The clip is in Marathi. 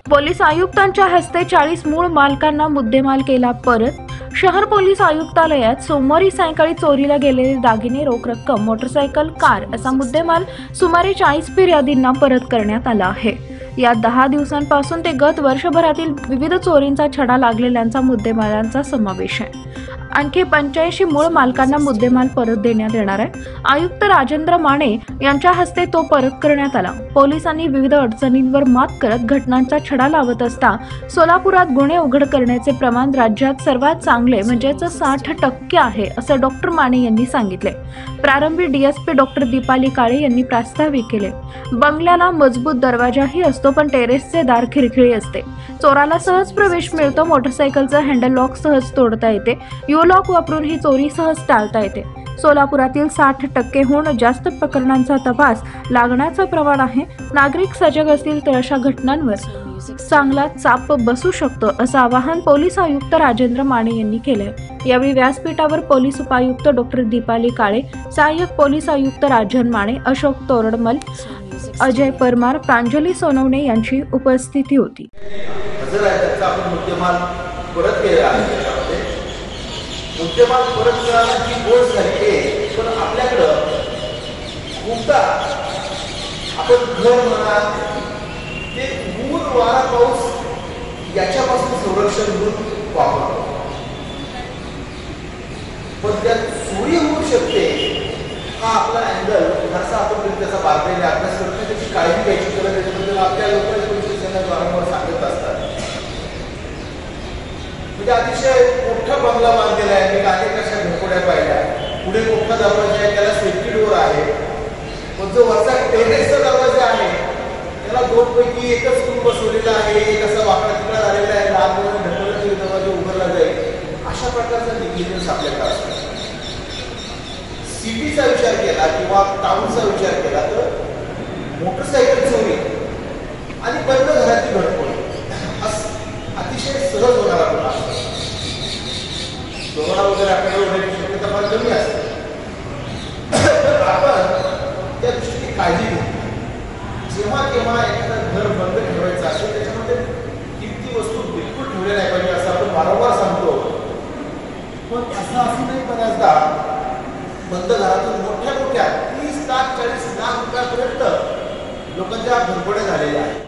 पोलीस आयुक्तांच्या हस्ते 40 मूळ मालकांना मुद्देमाल केला परत। शहर पोलीस आयुक्तालयात सोमवारी सायंकाळी चोरीला गेलेले दागिने, रोख रक्कम, मोटरसायकल, कार असा मुद्देमाल सुमारे 40 फिर्यादींना परत करण्यात आला आहे। या 10 दिवसांपासून ते गत वर्षभरातील विविध चोरींचा छडा लागलेल्यांचा मुद्देमालांचा समावेश आहे। आणखी 85 मूळ मालकांना मुद्देमाल परत देण्यात येणार आहे। आयुक्त राजेंद्र माने यांच्या हस्ते तो परत करण्यात आला। पोलिसांनी विविध अडचणींवर मात करत घटनांचा छडा लावत असता सोलापुरात गुन्हे उघड करण्याचे प्रमाण राज्यात सर्वात चांगले म्हणजेच 60% आहे असं डॉक्टर माने यांनी सांगितले। प्रारंभी डीएसपी डॉक्टर दीपाली काळे यांनी प्रास्ताविक केले। बंगल्याला मजबूत दरवाजाही असतो पण टेरेसचे दार खिळखिळी असते। चोराला सहज प्रवेश मिळतो। मोटरसायकलचं हँडल लॉक सहज तोडता येते। लॉक वापरून ही चोरी सहज टाळता येते। सोलापुरातील 60%हून जास्त प्रकरणांचा तपास लागण्याचं प्रमाण आहे। नागरिक सजग असतील तर अशा घटनांवर चांगला चाप बसू शकतो असं आवाहन पोलीस आयुक्त राजेंद्र माने यांनी केले। यावेळी व्यासपीठावर पोलीस उपायुक्त डॉक्टर दीपाली काळे, सहाय्यक पोलीस आयुक्त राजन माने, अशोक तोरडमल, अजय परमार, प्रांजली सोनवणे यांची उपस्थिती होती। मुद्देमाल परत करायला जी गोष्ट झाली आहे, पण आपल्याकडं खूपदा आपण घर म्हणा ते ऊन वारा पाऊस याच्यापासून संरक्षण म्हणून वापरतो, पण त्यात चोरी होऊ शकते हा आपला अँगल जसा आपण त्याचा बारकाईने अभ्यास करतो त्याची काळजी घ्यायची गरज आहे। त्याच्याबद्दल आपल्या लोकांनी पोलीस स्टेशनला वारंवार सांगत असतात। म्हणजे अतिशय मोठा बंगला बांधलेला आहे, मी अनेक अशा घरफोड्या पाहिल्या। पुढे मोठा दरवाजा आहे, त्याला सेफ्टी डोर आहे, पण जो वरचा टेरेसचा दरवाजा आहे त्याला 2 पैकी एकच स्क्रू बसवलेला आहे, एक असा वाकडा तिकडा झालेला आहे, लहान मुलांना ढकलून तरी दरवाजा उघडला जाईल। अशा प्रकारचा निग्लिजन्स आपल्याकडे असतो। सिटीचा विचार केला किंवा टाउनचा विचार केला तर मोटरसायकल चोरी आणि बंद घराची घडफोड अतिशय सहज होणारा गुन्हा असतो। दोघांना वगैरे आपल्याला होण्याची शक्यता फार कमी असते, तर आपण त्या दृष्टीने काळजी घेतो। जेव्हा केव्हा एखादं घर बंद ठेवायचं असेल त्याच्यामध्ये किमती वस्तू बिलकुल ठेवल्या नाही पाहिजे असं आपण वारंवार सांगतो, पण असं असूनही बऱ्याचदा बंद घरातून मोठ्या 30 लाख 40 लाख रुपयापर्यंत लोकांच्या घरफोड्या झालेल्या आहेत।